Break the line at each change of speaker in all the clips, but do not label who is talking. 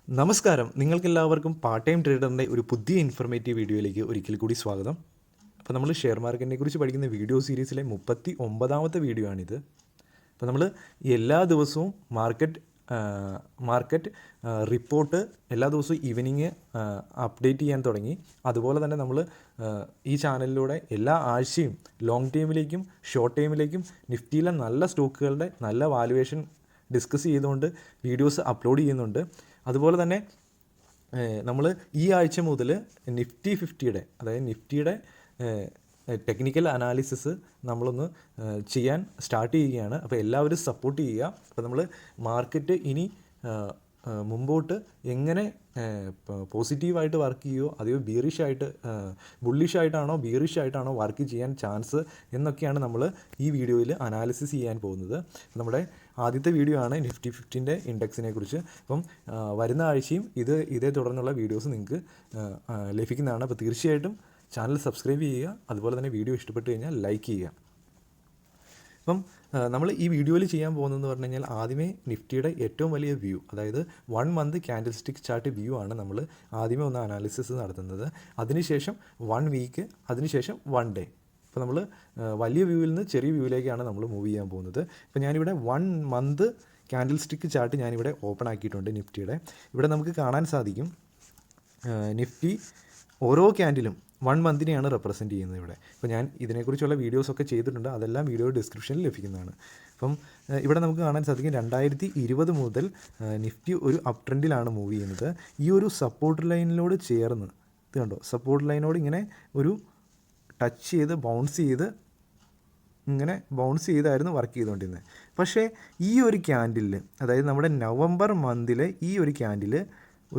നമസ്കാരം, നിങ്ങൾക്കെല്ലാവർക്കും part time ട്രേഡറിൻ്റെ ഒരു പുതിയ ഇൻഫർമേറ്റീവ് വീഡിയോയിലേക്ക് ഒരിക്കൽ കൂടി സ്വാഗതം. അപ്പോൾ നമ്മൾ ഷെയർ മാർക്കറ്റിനെ കുറിച്ച് പഠിക്കുന്ന വീഡിയോ സീരീസിലെ 39ാമത്തെ വീഡിയോ ആണിത്. അപ്പോൾ നമ്മൾ എല്ലാ ദിവസവും മാർക്കറ്റ് റിപ്പോർട്ട് എല്ലാ ദിവസവും ഈവനിങ് അപ്ഡേറ്റ് ചെയ്യാൻ തുടങ്ങി. അതുപോലെ തന്നെ നമ്മൾ ഈ ചാനലിലൂടെ എല്ലാ ആഴ്ചയും ലോങ് ടൈമിലേക്കും ഷോർട്ട് ടൈമിലേക്കും നിഫ്റ്റിയിലെ നല്ല സ്റ്റോക്കുകളുടെ നല്ല വാലുവേഷൻ ഡിസ്കസ് ചെയ്തുകൊണ്ട് വീഡിയോസ് അപ്ലോഡ് ചെയ്യുന്നുണ്ട്. അതുപോലെ തന്നെ നമ്മൾ ഈ ആഴ്ച മുതൽ നിഫ്റ്റി 50യുടെ അതായത് നിഫ്റ്റിയുടെ ടെക്നിക്കൽ അനാലിസിസ് നമ്മളൊന്ന് ചെയ്യാൻ സ്റ്റാർട്ട് ചെയ്യുകയാണ്. അപ്പോൾ എല്ലാവരും സപ്പോർട്ട് ചെയ്യുക. അപ്പോൾ നമ്മൾ മാർക്കറ്റ് ഇനി മുമ്പോട്ട് എങ്ങനെ പോസിറ്റീവായിട്ട് വർക്ക് ചെയ്യുമോ അതെയോ ബുള്ളിഷായിട്ടാണോ ബീറിഷായിട്ടാണോ വർക്ക് ചെയ്യാൻ ചാൻസ് എന്നൊക്കെയാണ് നമ്മൾ ഈ വീഡിയോയിൽ അനാലിസിസ് ചെയ്യാൻ പോകുന്നത്. നമ്മുടെ ആദ്യത്തെ വീഡിയോ ആണ് നിഫ്റ്റി 50ൻ്റെ ഇൻഡെക്സിനെ കുറിച്ച്. അപ്പം വരുന്ന ആഴ്ചയും ഇതേ തുടർന്നുള്ള വീഡിയോസ് നിങ്ങൾക്ക് ലഭിക്കുന്നതാണ്. അപ്പോൾ തീർച്ചയായിട്ടും ചാനൽ സബ്സ്ക്രൈബ് ചെയ്യുക. അതുപോലെ തന്നെ വീഡിയോ ഇഷ്ടപ്പെട്ട് കഴിഞ്ഞാൽ ലൈക്ക് ചെയ്യുക. അപ്പം നമ്മൾ ഈ വീഡിയോയിൽ ചെയ്യാൻ പോകുന്നതെന്ന് പറഞ്ഞു കഴിഞ്ഞാൽ ആദ്യമേ നിഫ്റ്റിയുടെ ഏറ്റവും വലിയ വ്യൂ, അതായത് 1 month candle stick chart view ആണ് നമ്മൾ ആദ്യമേ ഒന്ന് അനാലിസിസ് നടത്തുന്നത്. അതിനുശേഷം 1 വീക്ക്, അതിനുശേഷം 1 ഡേ. അപ്പോൾ നമ്മൾ വലിയ വ്യൂവിൽ നിന്ന് ചെറിയ വ്യൂവിലേക്കാണ് നമ്മൾ മൂവ് ചെയ്യാൻ പോകുന്നത്. ഇപ്പോൾ ഞാനിവിടെ 1 മന്ത് ക്യാൻഡിൽ സ്റ്റിക്ക് ചാർട്ട് ഞാനിവിടെ ഓപ്പൺ ആക്കിയിട്ടുണ്ട് നിഫ്റ്റിയുടെ. ഇവിടെ നമുക്ക് കാണാൻ സാധിക്കും നിഫ്റ്റി ഓരോ ക്യാൻഡിലും 1 മന്തിനെയാണ് റെപ്രസെൻറ്റ് ചെയ്യുന്നത് ഇവിടെ. അപ്പോൾ ഞാൻ ഇതിനെക്കുറിച്ചുള്ള വീഡിയോസൊക്കെ ചെയ്തിട്ടുണ്ട്, അതെല്ലാം വീഡിയോ ഡിസ്ക്രിപ്ഷനിൽ ലഭിക്കുന്നതാണ്. അപ്പം ഇവിടെ നമുക്ക് കാണാൻ സാധിക്കും 2020 മുതൽ നിഫ്റ്റി ഒരു അപ് ട്രെൻഡിലാണ് മൂവ് ചെയ്യുന്നത്. ഈ ഒരു സപ്പോർട്ട് ലൈനിനോട് ചേർന്ന് ഇത് കണ്ടോ, സപ്പോർട്ട് ലൈനോട് ഇങ്ങനെ ഒരു ടച്ച് ചെയ്ത് ബൗൺസ് ചെയ്തായിരുന്നു വർക്ക് ചെയ്തുകൊണ്ടിരുന്നത്. പക്ഷേ ഈ ഒരു ക്യാൻഡിൽ, അതായത് നമ്മുടെ നവംബർ മന്തിലെ ഈ ഒരു ക്യാൻഡിൽ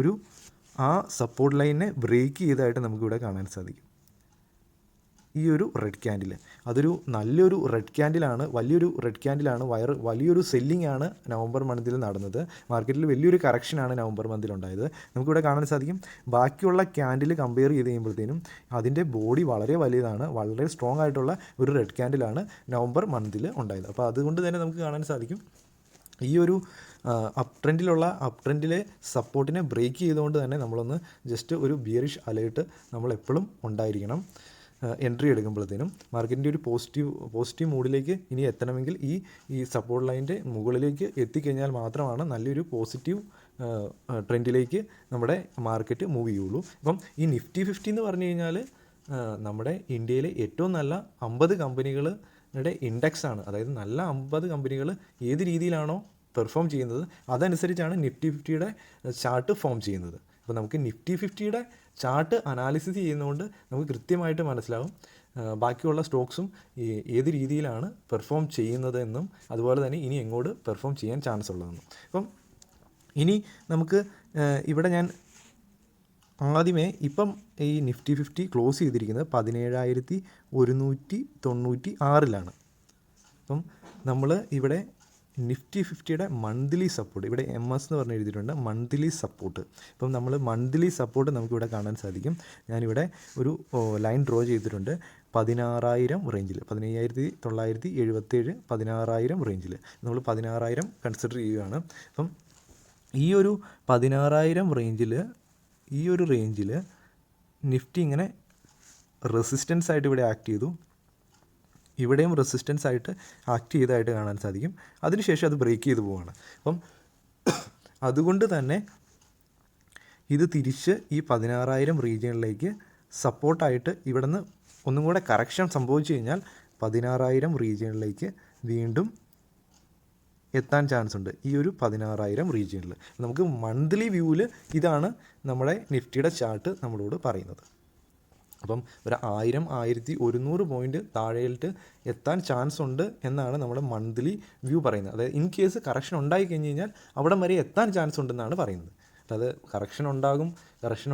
ഒരു ആ സപ്പോർട്ട് ലൈനിനെ ബ്രേക്ക് ചെയ്തതായിട്ട് നമുക്കിവിടെ കാണാൻ സാധിക്കും. ഈ ഒരു റെഡ് ക്യാൻഡിൽ അതൊരു നല്ലൊരു റെഡ് ക്യാൻഡിലാണ്, വലിയൊരു സെല്ലിംഗ് ആണ് നവംബർ മന്തിൽ നടന്നത്. മാർക്കറ്റിൽ വലിയൊരു കറക്ഷനാണ് നവംബർ മന്തിൽ ഉണ്ടായത്. നമുക്കിവിടെ കാണാൻ സാധിക്കും ബാക്കിയുള്ള ക്യാൻഡിൽ കമ്പയർ ചെയ്ത് കഴിയുമ്പോഴത്തേനും അതിൻ്റെ ബോഡി വളരെ വലുതാണ്, വളരെ സ്ട്രോങ് ആയിട്ടുള്ള ഒരു റെഡ് ക്യാൻഡിലാണ് നവംബർ മന്തിൽ ഉണ്ടായത്. അപ്പോൾ അതുകൊണ്ട് തന്നെ നമുക്ക് കാണാൻ സാധിക്കും ഈ ഒരു അപ് ട്രെൻഡിലെ സപ്പോർട്ടിനെ ബ്രേക്ക് ചെയ്തുകൊണ്ട് തന്നെ നമ്മളൊന്ന് ജസ്റ്റ് ഒരു ബിയറിഷ് അലേർട്ട് നമ്മൾ എപ്പോഴും ഉണ്ടായിരിക്കണം എൻട്രി എടുക്കുമ്പോഴത്തേനും. മാർക്കറ്റിൻ്റെ ഒരു പോസിറ്റീവ് മൂഡിലേക്ക് ഇനി എത്തണമെങ്കിൽ ഈ സപ്പോർട്ട് ലൈനിൻ്റെ മുകളിലേക്ക് എത്തിക്കഴിഞ്ഞാൽ മാത്രമാണ് നല്ലൊരു പോസിറ്റീവ് ട്രെൻഡിലേക്ക് നമ്മുടെ മാർക്കറ്റ് മൂവ് ചെയ്യുള്ളൂ. അപ്പം ഈ നിഫ്റ്റി 50 എന്ന് പറഞ്ഞു കഴിഞ്ഞാൽ നമ്മുടെ ഇന്ത്യയിലെ ഏറ്റവും നല്ല 50 കമ്പനികളുടെ ഇൻഡെക്സാണ്. അതായത് നല്ല 50 കമ്പനികൾ ഏത് രീതിയിലാണോ പെർഫോം ചെയ്യുന്നത് അതനുസരിച്ചാണ് നിഫ്റ്റി 50യുടെ ചാർട്ട് ഫോം ചെയ്യുന്നത്. അപ്പോൾ നമുക്ക് നിഫ്റ്റി 50യുടെ ചാർട്ട് അനാലിസിസ് ചെയ്യുന്നതുകൊണ്ട് നമുക്ക് കൃത്യമായിട്ട് മനസ്സിലാവും ബാക്കിയുള്ള സ്റ്റോക്സും ഏത് രീതിയിലാണ് പെർഫോം ചെയ്യുന്നത് എന്നും അതുപോലെ തന്നെ ഇനി എങ്ങോട്ട് പെർഫോം ചെയ്യാൻ ചാൻസ് ഉള്ളതെന്നും. അപ്പം ഇനി നമുക്ക് ഇവിടെ ഞാൻ ആദ്യമേ ഇപ്പം ഈ നിഫ്റ്റി 50 ക്ലോസ് ചെയ്തിരിക്കുന്നത് 17,196 അപ്പം നമ്മൾ ഇവിടെ നിഫ്റ്റി 50യുടെ മന്ത്ലി സപ്പോർട്ട്, ഇവിടെ MS എന്ന് പറഞ്ഞ് എഴുതിയിട്ടുണ്ട്, മന്ത്ലി സപ്പോർട്ട്. ഇപ്പം നമ്മൾ മന്ത്ലി സപ്പോർട്ട് നമുക്കിവിടെ കാണാൻ സാധിക്കും. ഞാനിവിടെ ഒരു ലൈൻ ഡ്രോ ചെയ്തിട്ടുണ്ട് 16,000 റേഞ്ചിൽ, 15,977, 16,000 റേഞ്ചിൽ നമ്മൾ 16,000 കൺസിഡർ ചെയ്യുകയാണ്. അപ്പം ഈ ഒരു 16,000 റേഞ്ചിൽ നിഫ്റ്റി ഇങ്ങനെ റെസിസ്റ്റൻസ് ആയിട്ട് ഇവിടെ ആക്ട് ചെയ്തു, ഇവിടെയും റെസിസ്റ്റൻസ് ആയിട്ട് ആക്ട് ചെയ്തതായിട്ട് കാണാൻ സാധിക്കും. അതിനുശേഷം അത് ബ്രേക്ക് ചെയ്ത് പോവുകയാണ്. അപ്പം അതുകൊണ്ട് തന്നെ ഇത് തിരിച്ച് ഈ 16,000 റീജിയനിലേക്ക് സപ്പോർട്ടായിട്ട് ഇവിടെ നിന്ന് ഒന്നും കൂടെ കറക്ഷൻ സംഭവിച്ചു കഴിഞ്ഞാൽ 16,000 റീജിയനിലേക്ക് വീണ്ടും എത്താൻ ചാൻസ് ഉണ്ട്. ഈ ഒരു 16,000 റീജിയനിൽ നമുക്ക് മന്ത്ലി വ്യൂവിൽ ഇതാണ് നമ്മുടെ നിഫ്റ്റിയുടെ ചാർട്ട് നമ്മളോട് പറയുന്നത്. അപ്പം ഒരു 1,100 പോയിൻറ്റ് താഴെയിട്ട് എത്താൻ ചാൻസ് ഉണ്ട് എന്നാണ് നമ്മുടെ മന്ത്ലി വ്യൂ പറയുന്നത്. അതായത് ഇൻ കേസ് കറക്ഷൻ ഉണ്ടായി കഴിഞ്ഞ് കഴിഞ്ഞാൽ അവിടം വരെ എത്താൻ ചാൻസ് ഉണ്ടെന്നാണ് പറയുന്നത്. അതായത് കറക്ഷൻ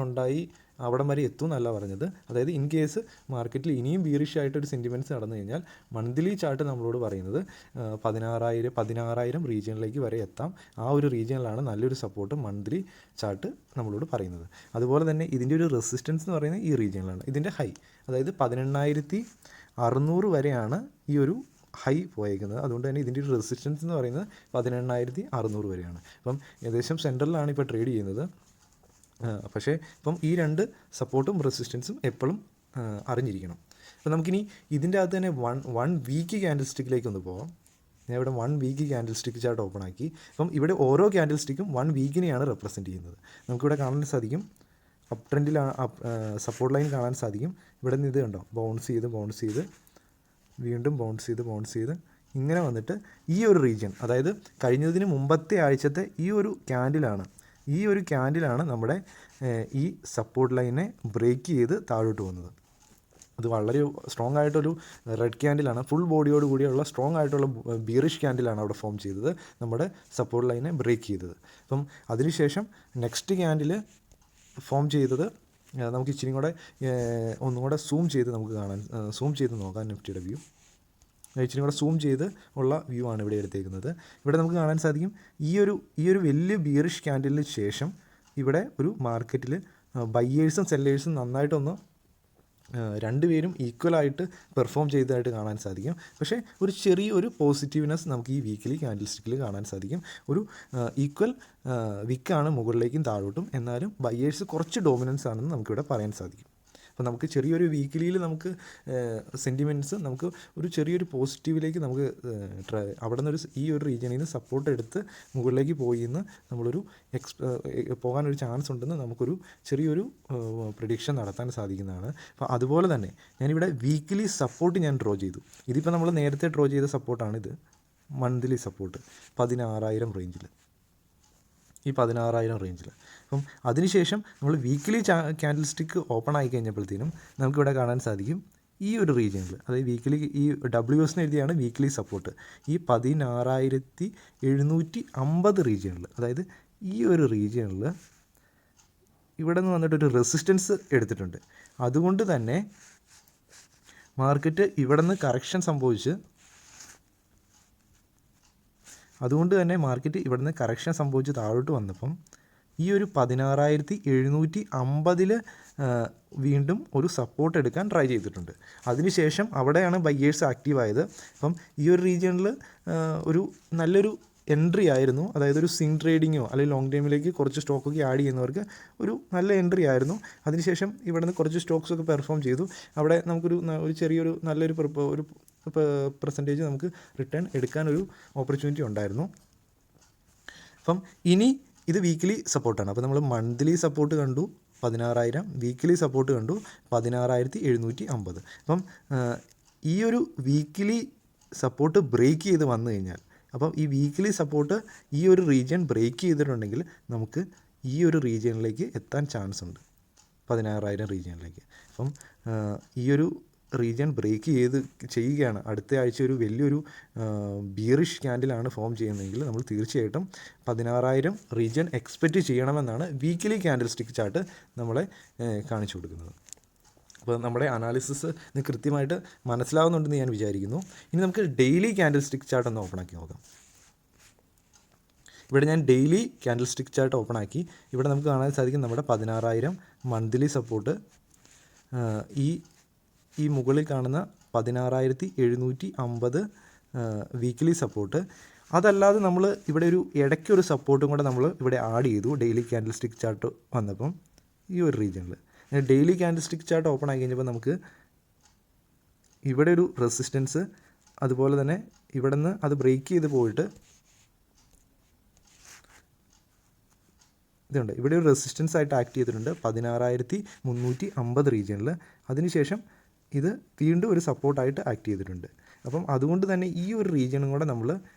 ഉണ്ടായി അവിടം വരെ എത്തും എന്നല്ല പറഞ്ഞത്. അതായത് ഇൻ കേസ് മാർക്കറ്റിൽ ഇനിയും ബീറിഷായിട്ടൊരു സെൻറ്റിമെൻറ്റ്സ് നടന്നു കഴിഞ്ഞാൽ മന്ത്ലി ചാർട്ട് നമ്മളോട് പറയുന്നത് 16,000 റീജിയനിലേക്ക് വരെ എത്താം. ആ ഒരു റീജിയനിലാണ് നല്ലൊരു സപ്പോർട്ട് മന്ത്ലി ചാർട്ട് നമ്മളോട് പറയുന്നത്. അതുപോലെ തന്നെ ഇതിൻ്റെ ഒരു റെസിസ്റ്റൻസ് എന്ന് പറയുന്നത് ഈ റീജിയനിലാണ്. ഇതിൻ്റെ ഹൈ അതായത് 18,600 വരെയാണ് ഈ ഒരു ഹൈ പോയേക്കുന്നത്. അതുകൊണ്ട് തന്നെ ഇതിൻ്റെ ഒരു റെസിസ്റ്റൻസ് എന്ന് പറയുന്നത് 18,600 വരെയാണ്. അപ്പം ഏകദേശം സെൻട്രലിലാണ് ഇപ്പോൾ ട്രേഡ് ചെയ്യുന്നത്. പക്ഷേ ഇപ്പം ഈ രണ്ട് സപ്പോർട്ടും റെസിസ്റ്റൻസും എപ്പോഴും അറിഞ്ഞിരിക്കണം. അപ്പോൾ നമുക്കിനി ഇതിൻ്റെ അകത്ത് തന്നെ വൺ വീക്ക് ക്യാൻഡിൽ സ്റ്റിക്കിലേക്ക് ഒന്ന് പോകാം. ഞാൻ ഇവിടെ 1 week candlestick chart open ആക്കി. അപ്പം ഇവിടെ ഓരോ ക്യാൻഡിൽ സ്റ്റിക്കും 1 വീക്കിനെയാണ് റെപ്രസെൻറ്റ് ചെയ്യുന്നത്. നമുക്കിവിടെ കാണാൻ സാധിക്കും, അപ് ട്രെൻഡിലാണ് സപ്പോർട്ട് ലൈൻ കാണാൻ സാധിക്കും. ഇവിടെ നിന്ന് ഇത് കണ്ടോ, ബൗൺസ് ചെയ്ത് വീണ്ടും ബൗൺസ് ചെയ്ത് ഇങ്ങനെ വന്നിട്ട് ഈ ഒരു റീജിയൻ, അതായത് കഴിഞ്ഞതിന് മുമ്പത്തെ ആഴ്ചത്തെ ഈ ഒരു ക്യാൻഡിലാണ് നമ്മുടെ ഈ സപ്പോർട്ട് ലൈനെ ബ്രേക്ക് ചെയ്ത് താഴോട്ട് വന്നത്. അത് വളരെ സ്ട്രോങ് ആയിട്ടൊരു റെഡ് ക്യാൻഡിലാണ്, ഫുൾ ബോഡിയോട് കൂടിയുള്ള സ്ട്രോങ് ആയിട്ടുള്ള ബീറിഷ് ക്യാൻഡിലാണ് അവിടെ ഫോം ചെയ്തത്, നമ്മുടെ സപ്പോർട്ട് ലൈനെ ബ്രേക്ക് ചെയ്തത്. അപ്പം അതിനുശേഷം നെക്സ്റ്റ് ക്യാൻഡിൽ ഫോം ചെയ്തത് നമുക്ക് ഇച്ചിരി കൂടെ ഒന്നും കൂടെ സൂം ചെയ്ത് നോക്കാം. നിഫ്റ്റിയുടെ വ്യൂ ഇച്ചിരി കൂടെ സൂം ചെയ്ത് ഉള്ള വ്യൂ ആണ് ഇവിടെ എടുത്തേക്കുന്നത്. ഇവിടെ നമുക്ക് കാണാൻ സാധിക്കും ഈ ഒരു വലിയ ബീറിഷ് ക്യാൻഡിലിന് ശേഷം ഇവിടെ ഒരു മാർക്കറ്റിൽ ബയ്യേഴ്സും സെല്ലേഴ്സും നന്നായിട്ടൊന്ന് രണ്ടുപേരും ഈക്വലായിട്ട് പെർഫോം ചെയ്തതായിട്ട് കാണാൻ സാധിക്കും. പക്ഷേ ഒരു ചെറിയൊരു പോസിറ്റീവ്നെസ് നമുക്ക് ഈ വീക്കിലി ക്യാൻഡിൽ സ്റ്റിക്കിൽ കാണാൻ സാധിക്കും. ഒരു ഈക്വൽ വിക്കാണ് മുകളിലേക്കും താഴോട്ടും, എന്നാലും ബയ്യേഴ്സ് കുറച്ച് ഡോമിനൻസ് ആണെന്ന് നമുക്കിവിടെ പറയാൻ സാധിക്കും. അപ്പോൾ നമുക്ക് ചെറിയൊരു വീക്കിലിയിൽ നമുക്ക് സെൻറ്റിമെൻറ്റ്സ് നമുക്ക് ഒരു ചെറിയൊരു പോസിറ്റീവിലേക്ക് നമുക്ക് അവിടെ നിന്നൊരു ഈ ഒരു റീജിയനിൽ നിന്ന് സപ്പോർട്ട് എടുത്ത് മുകളിലേക്ക് പോയി എന്ന് നമ്മളൊരു പോകാനൊരു ചാൻസ് ഉണ്ടെന്ന് നമുക്കൊരു ചെറിയൊരു പ്രഡിക്ഷൻ നടത്താൻ സാധിക്കുന്നതാണ്. അപ്പോൾ അതുപോലെ തന്നെ ഞാനിവിടെ വീക്കിലി സപ്പോർട്ട് ഞാൻ ഡ്രോ ചെയ്തു. ഇതിപ്പോൾ നമ്മൾ നേരത്തെ ഡ്രോ ചെയ്ത സപ്പോർട്ടാണിത്, മന്ത്ലി സപ്പോർട്ട് 16,000 റേഞ്ചിൽ, ഈ 16,000 റേഞ്ചിൽ. അപ്പം അതിനുശേഷം നമ്മൾ വീക്കിലി ക്യാൻഡിൽ സ്റ്റിക്ക് ഓപ്പൺ ആയി കഴിഞ്ഞപ്പോഴത്തേനും നമുക്കിവിടെ കാണാൻ സാധിക്കും ഈ ഒരു റീജിയനിൽ, അതായത് വീക്കിലി ഈ WS എഴുതിയാണ് വീക്കിലി സപ്പോർട്ട്, ഈ 16,750 റീജിയനിൽ, അതായത് ഈ ഒരു റീജിയനിൽ ഇവിടെ നിന്ന് വന്നിട്ടൊരു റെസിസ്റ്റൻസ് എടുത്തിട്ടുണ്ട്. അതുകൊണ്ട് തന്നെ മാർക്കറ്റ് ഇവിടെ നിന്ന് കറക്ഷൻ സംഭവിച്ച് താഴോട്ട് വന്നപ്പം ഈ ഒരു 16,750 വീണ്ടും ഒരു സപ്പോർട്ട് എടുക്കാൻ ട്രൈ ചെയ്തിട്ടുണ്ട്. അതിനുശേഷം അവിടെയാണ് ബയ്യേഴ്സ് ആക്റ്റീവായത്. അപ്പം ഈ ഒരു റീജിയണിൽ ഒരു നല്ലൊരു എൻട്രി ആയിരുന്നു, അതായത് ഒരു സ്വിംഗ് ട്രേഡിങ്ങോ അല്ലെങ്കിൽ ലോങ് ടൈമിലേക്ക് കുറച്ച് സ്റ്റോക്കൊക്കെ ആഡ് ചെയ്യുന്നവർക്ക് ഒരു നല്ല എൻട്രി ആയിരുന്നു. അതിനുശേഷം ഇവിടെ നിന്ന് കുറച്ച് സ്റ്റോക്സൊക്കെ പെർഫോം ചെയ്തു. അവിടെ നമുക്കൊരു ചെറിയൊരു നല്ലൊരു പെർസെൻറ്റേജ് നമുക്ക് റിട്ടേൺ എടുക്കാനൊരു ഓപ്പർച്യൂണിറ്റി ഉണ്ടായിരുന്നു. അപ്പം ഇനി ഇത് വീക്കിലി സപ്പോർട്ടാണ്. അപ്പോൾ നമ്മൾ മന്ത്ലി സപ്പോർട്ട് കണ്ടു 16,000, വീക്കിലി സപ്പോർട്ട് കണ്ടു 16,750. അപ്പം ഈ ഒരു വീക്കിലി സപ്പോർട്ട് ബ്രേക്ക് ചെയ്ത് വന്നു കഴിഞ്ഞാൽ, അപ്പം ഈ വീക്കിലി സപ്പോർട്ട് ഈ ഒരു റീജിയൻ ബ്രേക്ക് ചെയ്തിട്ടുണ്ടെങ്കിൽ നമുക്ക് ഈ ഒരു റീജിയനിലേക്ക് എത്താൻ ചാൻസ് ഉണ്ട്, 16,000 റീജിയനിലേക്ക്. അപ്പം ഈ ഒരു റീജിയൻ ബ്രേക്ക് ചെയ്യുകയാണ്, അടുത്ത ആഴ്ച ഒരു വലിയൊരു ബീറിഷ് ക്യാൻഡിലാണ് ഫോം ചെയ്യുന്നതെങ്കിൽ നമ്മൾ തീർച്ചയായിട്ടും 16,000 റീജിയൻ എക്സ്പെക്റ്റ് ചെയ്യണമെന്നാണ് വീക്കിലി ക്യാൻഡിൽ സ്റ്റിക്ക് ചാർട്ട് നമ്മളെ കാണിച്ചു കൊടുക്കുന്നത്. അപ്പോൾ നമ്മുടെ അനാലിസിസ് കൃത്യമായിട്ട് മനസ്സിലാവുന്നുണ്ടെന്ന് ഞാൻ വിചാരിക്കുന്നു. ഇനി നമുക്ക് ഡെയിലി ക്യാൻഡിൽ സ്റ്റിക്ക് ചാർട്ട് ഒന്ന് ഓപ്പൺ ആക്കി നോക്കാം. ഇവിടെ ഞാൻ daily candle stick chart open ആക്കി. ഇവിടെ നമുക്ക് കാണാൻ സാധിക്കും നമ്മുടെ 16,000 മന്ത്ലി സപ്പോർട്ട്, ഈ മുകളിൽ കാണുന്ന 16,750 വീക്കിലി സപ്പോർട്ട്. അതല്ലാതെ നമ്മൾ ഇവിടെ ഒരു ഇടയ്ക്കൊരു സപ്പോർട്ടും കൂടെ നമ്മൾ ഇവിടെ ആഡ് ചെയ്തു ഡെയിലി ക്യാൻഡിൽ സ്റ്റിക്ക് ചാർട്ട് വന്നപ്പം ഈ ഒരു റീജിയനിൽ. Daily candle stick chart open ആയി കഴിഞ്ഞപ്പോൾ നമുക്ക് ഇവിടെ ഒരു റെസിസ്റ്റൻസ്, അതുപോലെ തന്നെ ഇവിടെ നിന്ന് അത് ബ്രേക്ക് ചെയ്ത് പോയിട്ട് ഇതുണ്ട്, ഇവിടെ ഒരു റെസിസ്റ്റൻസ് ആയിട്ട് ആക്ട് ചെയ്തിട്ടുണ്ട് 16,350 റീജിയനിൽ. അതിനുശേഷം ഇത് വീണ്ടും ഒരു സപ്പോർട്ടായിട്ട് ആക്ട് ചെയ്തിട്ടുണ്ട്. അപ്പം അതുകൊണ്ട് തന്നെ ഈ ഒരു റീജിയനും കൂടെ നമ്മൾ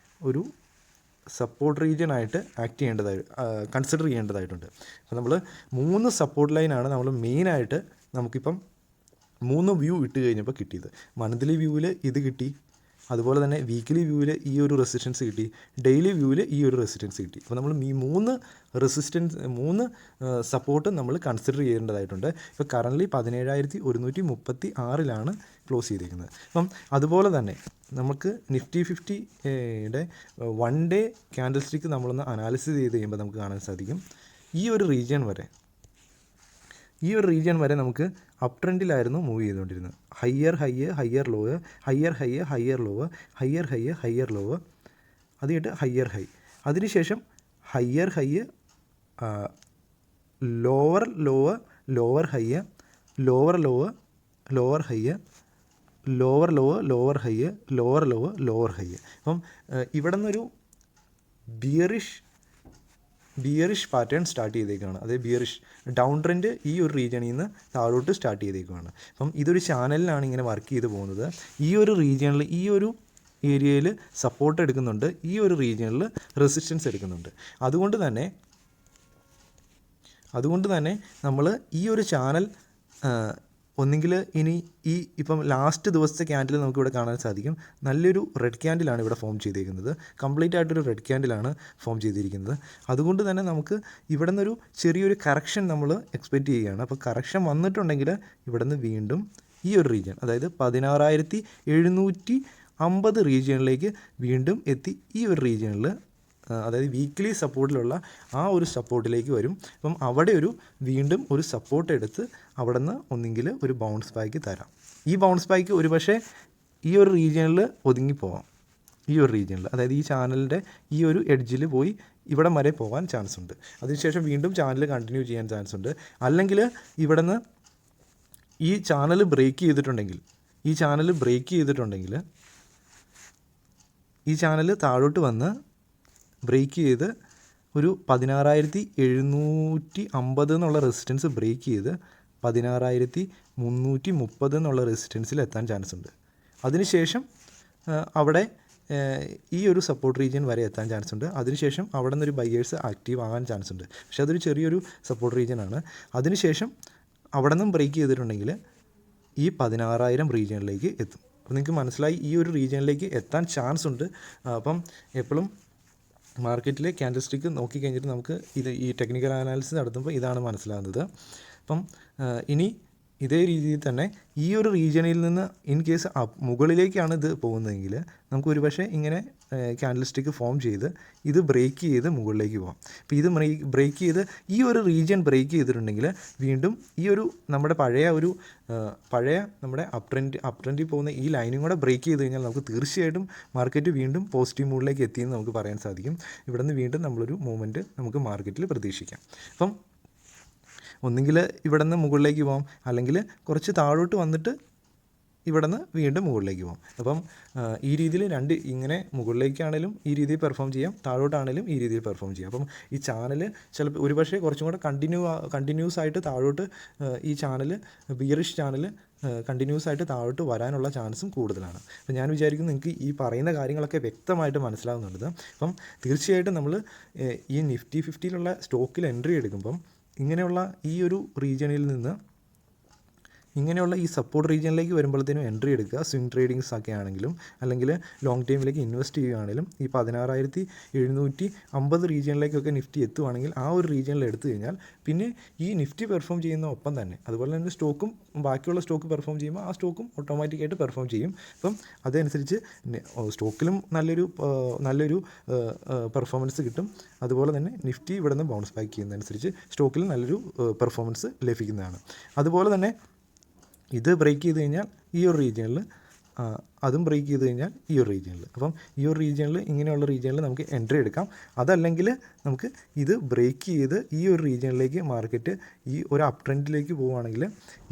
ഒരു സപ്പോർട്ട് റീജിയനായിട്ട് കൺസിഡർ ചെയ്യേണ്ടതായിട്ടുണ്ട്. അപ്പോൾ നമ്മൾ 3 സപ്പോർട്ട് ലൈനാണ് നമ്മൾ മെയിനായിട്ട് നമുക്കിപ്പം 3 വ്യൂ ഇട്ട് കഴിഞ്ഞപ്പോൾ കിട്ടിയത്. മന്ത്ലി വ്യൂവിൽ ഇത് കിട്ടി, അതുപോലെ തന്നെ വീക്കിലി വ്യൂവിൽ ഈ ഒരു റെസിസ്റ്റൻസ് കിട്ടി, ഡെയിലി വ്യൂവിൽ ഈ ഒരു റെസിസ്റ്റൻസ് കിട്ടി. അപ്പോൾ നമ്മൾ ഈ 3 സപ്പോർട്ട് നമ്മൾ കൺസിഡർ ചെയ്യേണ്ടതായിട്ടുണ്ട്. ഇപ്പോൾ കറൻറ്റ്ലി 17,136 ക്ലോസ് ചെയ്തിരിക്കുന്നത്. അപ്പം അതുപോലെ തന്നെ നമുക്ക് നിഫ്റ്റി 50യുടെ 1 ഡേ ക്യാൻഡിൽ സ്റ്റിക്ക് നമ്മളൊന്ന് അനാലിസിസ് ചെയ്ത് കഴിയുമ്പോൾ നമുക്ക് കാണാൻ സാധിക്കും ഈ ഒരു റീജിയൻ വരെ ഈ ഒരു റീജിയൻ വരെ നമുക്ക് അപ് ട്രെൻഡിലായിരുന്നു മൂവ് ചെയ്തുകൊണ്ടിരുന്നത്. Higher high, higher low, higher high, higher low, higher high, higher low, അത് കഴിഞ്ഞിട്ട് ഹയ്യർ ഹൈ, അതിനുശേഷം higher high, lower low, lower high, lower low, lower high, lower low, lower high, lower low, lower ഹൈ. അപ്പം ഇവിടെ നിന്നൊരു bearish pattern start ചെയ്തേക്കുകയാണ്. അതായത് bearish down trend ഈ ഒരു റീജിയണിൽ നിന്ന് താഴോട്ട് സ്റ്റാർട്ട് ചെയ്തേക്കുകയാണ്. അപ്പം ഇതൊരു ചാനലിലാണ് ഇങ്ങനെ വർക്ക് ചെയ്ത് പോകുന്നത്. ഈ ഒരു റീജിയണിൽ, ഈ ഒരു ഏരിയയിൽ സപ്പോർട്ട് എടുക്കുന്നുണ്ട്, ഈ ഒരു റീജിയണിൽ റെസിസ്റ്റൻസ് എടുക്കുന്നുണ്ട്. അതുകൊണ്ട് തന്നെ നമ്മൾ ഈ ഒരു ചാനൽ ഒന്നുകിൽ ഇപ്പം ലാസ്റ്റ് ദിവസത്തെ ക്യാൻഡിൽ നമുക്കിവിടെ കാണാൻ സാധിക്കും. നല്ലൊരു റെഡ് ക്യാൻഡിലാണ് ഇവിടെ ഫോം ചെയ്തിരിക്കുന്നത്. കംപ്ലീറ്റ് ആയിട്ടൊരു റെഡ് ക്യാൻഡിലാണ് ഫോം ചെയ്തിരിക്കുന്നത്. അതുകൊണ്ട് തന്നെ നമുക്ക് ഇവിടെ നിന്നൊരു ചെറിയൊരു കറക്ഷൻ നമ്മൾ എക്സ്പെക്റ്റ് ചെയ്യുകയാണ്. അപ്പോൾ കറക്ഷൻ വന്നിട്ടുണ്ടെങ്കിൽ ഇവിടെ നിന്ന് വീണ്ടും ഈ ഒരു റീജിയൻ, അതായത് 16,750 റീജിയനിലേക്ക് വീണ്ടും എത്തി ഈ ഒരു റീജിയനിൽ, അതായത് വീക്ക്ലി സപ്പോർട്ടിലുള്ള ആ ഒരു സപ്പോർട്ടിലേക്ക് വരും. അപ്പം അവിടെ വീണ്ടും ഒരു സപ്പോർട്ട് എടുത്ത് അവിടെ നിന്ന് ഒന്നെങ്കിൽ ഒരു ബൗൺസ് ബാക്ക് തരാം. ഈ ബൗൺസ് ബാക്ക് ഒരുപക്ഷെ ഈ ഒരു റീജിയനിൽ ഒതുങ്ങിപ്പോവാം. ഈ ഒരു റീജിയനിൽ, അതായത് ഈ ചാനലിൻ്റെ ഈ ഒരു എഡ്ജിൽ പോയി ഇവിടം വരെ പോകാൻ ചാൻസ് ഉണ്ട്. അതിനുശേഷം വീണ്ടും ചാനൽ കണ്ടിന്യൂ ചെയ്യാൻ ചാൻസ് ഉണ്ട്. അല്ലെങ്കിൽ ഇവിടെ നിന്ന് ഈ ചാനൽ ബ്രേക്ക് ചെയ്തിട്ടുണ്ടെങ്കിൽ, ഈ ചാനൽ താഴോട്ട് വന്ന് ബ്രേക്ക് ചെയ്ത് ഒരു 16,750 എന്നുള്ള റെസിസ്റ്റൻസ് ബ്രേക്ക് ചെയ്ത് 16,330 എന്നുള്ള റെസിസ്റ്റൻസിൽ എത്താൻ ചാൻസ് ഉണ്ട്. അതിനുശേഷം അവിടെ ഈ ഒരു സപ്പോർട്ട് റീജിയൻ വരെ എത്താൻ ചാൻസ് ഉണ്ട്. അതിനുശേഷം അവിടെ നിന്നൊരു ബയേഴ്സ് ആക്റ്റീവ് ആകാൻ ചാൻസ് ഉണ്ട്. പക്ഷേ അതൊരു ചെറിയൊരു സപ്പോർട്ട് റീജിയനാണ്. അതിനുശേഷം അവിടെ നിന്നും ബ്രേക്ക് ചെയ്തിട്ടുണ്ടെങ്കിൽ ഈ 16,000 റീജിയനിലേക്ക് എത്തും. അപ്പോൾ നിങ്ങൾക്ക് മനസ്സിലായി ഈ ഒരു റീജിയനിലേക്ക് എത്താൻ ചാൻസ് ഉണ്ട്. അപ്പം എപ്പോഴും മാർക്കറ്റിൽ ക്യാൻഡിൽ സ്റ്റിക്ക് നോക്കിക്കഴിഞ്ഞിട്ട് നമുക്ക് ഈ ടെക്നിക്കൽ അനാലിസിസ് നടത്തുമ്പോൾ ഇതാണ് മനസ്സിലാകുന്നത്. അപ്പം ഇനി ഇതേ രീതിയിൽ തന്നെ ഈ ഒരു റീജിയണിൽ നിന്ന് ഇൻ കേസ് മുകളിലേക്കാണ് ഇത് പോകുന്നതെങ്കിൽ നമുക്ക് ഒരുപക്ഷെ ഇങ്ങനെ ക്യാൻഡിൽ സ്റ്റിക്ക് ഫോം ചെയ്ത് ഇത് ബ്രേക്ക് ചെയ്ത് മുകളിലേക്ക് പോകാം. അപ്പോൾ ഇത് ബ്രേക്ക് ചെയ്ത് ഈ ഒരു റീജിയൻ ബ്രേക്ക് ചെയ്തിട്ടുണ്ടെങ്കിൽ വീണ്ടും ഈ ഒരു നമ്മുടെ പഴയ നമ്മുടെ അപ് ട്രെൻഡിൽ പോകുന്ന ഈ ലൈനും കൂടെ ബ്രേക്ക് ചെയ്ത് കഴിഞ്ഞാൽ നമുക്ക് തീർച്ചയായിട്ടും മാർക്കറ്റ് വീണ്ടും പോസിറ്റീവ് മൂഡിലേക്ക് എത്തിയെന്ന് നമുക്ക് പറയാൻ സാധിക്കും. ഇവിടെ നിന്ന് വീണ്ടും നമ്മളൊരു മൂവ്മെൻറ്റ് നമുക്ക് മാർക്കറ്റിൽ പ്രതീക്ഷിക്കാം. അപ്പം ഒന്നുകിൽ ഇവിടെ നിന്ന് മുകളിലേക്ക് പോകാം, അല്ലെങ്കിൽ കുറച്ച് താഴോട്ട് വന്നിട്ട് ഇവിടെ നിന്ന് വീണ്ടും മുകളിലേക്ക് പോകാം. അപ്പം ഈ രീതിയിൽ ഇങ്ങനെ മുകളിലേക്കാണേലും ഈ രീതിയിൽ പെർഫോം ചെയ്യാം, താഴോട്ടാണേലും ഈ രീതിയിൽ പെർഫോം ചെയ്യാം. അപ്പം ഈ ചാനൽ ചിലപ്പോൾ ഒരുപക്ഷെ കുറച്ചും കൂടെ കണ്ടിന്യൂസ് ആയിട്ട് താഴോട്ട് ഈ ചാനൽ ബിയറിഷ് ചാനൽ കണ്ടിന്യൂസ് ആയിട്ട് താഴോട്ട് വരാനുള്ള ചാൻസും കൂടുതലാണ്. അപ്പം ഞാൻ വിചാരിക്കുന്നു നിങ്ങൾക്ക് ഈ പറയുന്ന കാര്യങ്ങളൊക്കെ വ്യക്തമായിട്ട് മനസ്സിലാകുന്നുണ്ട്. അപ്പം തീർച്ചയായിട്ടും നമ്മൾ ഈ നിഫ്റ്റി 50-യിലുള്ള സ്റ്റോക്കിൽ എൻട്രി എടുക്കുമ്പം ഇങ്ങനെയുള്ള ഈ ഒരു റീജിയണിൽ നിന്ന് ഇങ്ങനെയുള്ള ഈ സപ്പോർട്ട് റീജിയനിലേക്ക് വരുമ്പോഴത്തേനും എൻട്രി എടുക്കുക. സ്വിംഗ് ട്രേഡിങ്സ് ഒക്കെ ആണെങ്കിലും അല്ലെങ്കിൽ ലോങ് ടൈമിലേക്ക് ഇൻവെസ്റ്റ് ചെയ്യുകയാണെങ്കിലും ഈ 16,750 റീജിയനിലേക്കൊക്കെ നിഫ്റ്റി എത്തുവാണെങ്കിൽ ആ ഒരു റീജിയനിൽ എടുത്തു കഴിഞ്ഞാൽ പിന്നെ ഈ നിഫ്റ്റി പെർഫോം ചെയ്യുന്ന ഒപ്പം തന്നെ അതുപോലെ തന്നെ സ്റ്റോക്കും ബാക്കിയുള്ള സ്റ്റോക്ക് പെർഫോം ചെയ്യുമ്പോൾ ആ സ്റ്റോക്കും ഓട്ടോമാറ്റിക്കായിട്ട് പെർഫോം ചെയ്യും. അപ്പം അതനുസരിച്ച് സ്റ്റോക്കിലും നല്ലൊരു പെർഫോമൻസ് കിട്ടും. അതുപോലെ തന്നെ നിഫ്റ്റി ഇവിടെ നിന്ന് ബൗൺസ് ബാക്ക് ചെയ്യുന്നതനുസരിച്ച് സ്റ്റോക്കിൽ നല്ലൊരു പെർഫോമൻസ് ലഭിക്കുന്നതാണ്. അതുപോലെ തന്നെ ഇത് ബ്രേക്ക് ചെയ്ത് കഴിഞ്ഞാൽ ഈ ഒരു റീജിയനിൽ, അതും ബ്രേക്ക് ചെയ്ത് കഴിഞ്ഞാൽ ഈ ഒരു റീജിയനിൽ, അപ്പം ഈ ഒരു റീജിയനിൽ ഇങ്ങനെയുള്ള റീജിയനിൽ നമുക്ക് എൻട്രി എടുക്കാം. അതല്ലെങ്കിൽ നമുക്ക് ഇത് ബ്രേക്ക് ചെയ്ത് ഈ ഒരു റീജിയനിലേക്ക് മാർക്കറ്റ് ഈ ഒരു അപ് ട്രെൻഡിലേക്ക് പോവുകയാണെങ്കിൽ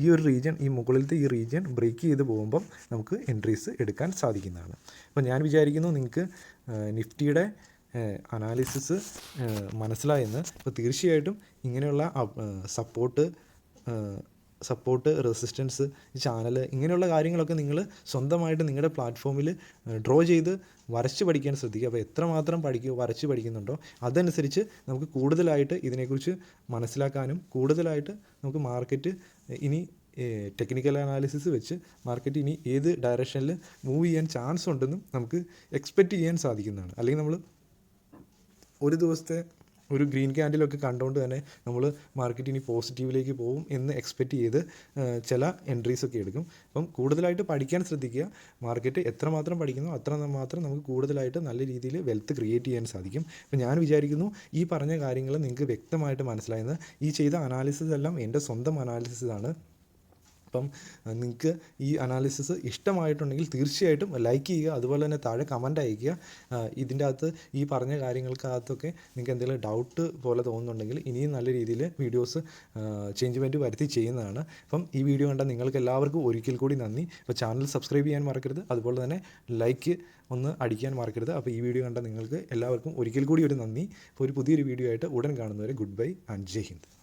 ഈ ഒരു റീജിയൻ, ഈ മുകളിലത്തെ ഈ റീജിയൻ ബ്രേക്ക് ചെയ്ത് പോകുമ്പം നമുക്ക് എൻട്രീസ് എടുക്കാൻ സാധിക്കുന്നതാണ്. അപ്പോൾ ഞാൻ വിചാരിക്കുന്നു നിങ്ങൾക്ക് നിഫ്റ്റിയുടെ അനാലിസിസ് മനസ്സിലായെന്ന്. അപ്പോൾ തീർച്ചയായിട്ടും ഇങ്ങനെയുള്ള സപ്പോർട്ട് റെസിസ്റ്റൻസ് ചാനൽ ഇങ്ങനെയുള്ള കാര്യങ്ങളൊക്കെ നിങ്ങൾ സ്വന്തമായിട്ട് നിങ്ങളുടെ പ്ലാറ്റ്ഫോമിൽ ഡ്രോ ചെയ്ത് വരച്ച് പഠിക്കാൻ ശ്രദ്ധിക്കുക. അപ്പോൾ എത്രമാത്രം വരച്ച് പഠിക്കുന്നുണ്ടോ അതനുസരിച്ച് നമുക്ക് കൂടുതലായിട്ട് ഇതിനെക്കുറിച്ച് മനസ്സിലാക്കാനും കൂടുതലായിട്ട് നമുക്ക് മാർക്കറ്റ് ഇനി ടെക്നിക്കൽ അനാലിസിസ് വെച്ച് മാർക്കറ്റ് ഇനി ഏത് ഡയറക്ഷനിൽ മൂവ് ചെയ്യാൻ ചാൻസ് ഉണ്ടെന്നും നമുക്ക് എക്സ്പെക്റ്റ് ചെയ്യാൻ സാധിക്കുന്നതാണ്. അല്ലെങ്കിൽ നമ്മൾ ഒരു ദിവസത്തെ ഒരു ഗ്രീൻ ക്യാൻഡിലൊക്കെ കണ്ടുകൊണ്ട് തന്നെ നമ്മൾ മാർക്കറ്റ് ഇനി പോസിറ്റീവിലേക്ക് പോകും എന്ന് എക്സ്പെക്റ്റ് ചെയ്ത് ചില എൻട്രീസൊക്കെ എടുക്കും. അപ്പം കൂടുതലായിട്ട് പഠിക്കാൻ ശ്രദ്ധിക്കുക. മാർക്കറ്റ് എത്രമാത്രം പഠിക്കുന്നോ അത്ര മാത്രം നമുക്ക് കൂടുതലായിട്ട് നല്ല രീതിയിൽ വെൽത്ത് ക്രിയേറ്റ് ചെയ്യാൻ സാധിക്കും. അപ്പം ഞാൻ വിചാരിക്കുന്നു ഈ പറഞ്ഞ കാര്യങ്ങൾ നിങ്ങൾക്ക് വ്യക്തമായിട്ട് മനസ്സിലായെന്ന്. ഈ ചെയ്ത അനാലിസിസ് എല്ലാം എൻ്റെ സ്വന്തം അനാലിസിസാണ്. അപ്പം നിങ്ങൾക്ക് ഈ അനാലിസിസ് ഇഷ്ടമായിട്ടുണ്ടെങ്കിൽ തീർച്ചയായിട്ടും ലൈക്ക് ചെയ്യുക. അതുപോലെ തന്നെ താഴെ കമൻ്റ് അയയ്ക്കുക. ഇതിൻ്റെ അകത്ത് ഈ പറഞ്ഞ കാര്യങ്ങൾക്കകത്തൊക്കെ നിങ്ങൾക്ക് എന്തെങ്കിലും ഡൗട്ട് പോലെ തോന്നുന്നുണ്ടെങ്കിൽ ഇനിയും നല്ല രീതിയിൽ വീഡിയോസ് ചേഞ്ച്മെൻറ്റ് വരുത്തി ചെയ്യുന്നതാണ്. അപ്പം ഈ വീഡിയോ കണ്ട നിങ്ങൾക്ക് എല്ലാവർക്കും ഒരിക്കൽ കൂടി നന്ദി. അപ്പോൾ ചാനൽ സബ്സ്ക്രൈബ് ചെയ്യാൻ മറക്കരുത്. അതുപോലെ തന്നെ ലൈക്ക് ഒന്ന് അടിക്കാൻ മറക്കരുത്. അപ്പോൾ ഈ വീഡിയോ കണ്ട നിങ്ങൾക്ക് എല്ലാവർക്കും ഒരിക്കൽ കൂടി ഒരു നന്ദി. അപ്പോൾ ഒരു പുതിയൊരു വീഡിയോ ആയിട്ട് ഉടൻ കാണുന്നവരെ ഗുഡ് ബൈ ആൻഡ് ജയ് ഹിന്ദ്.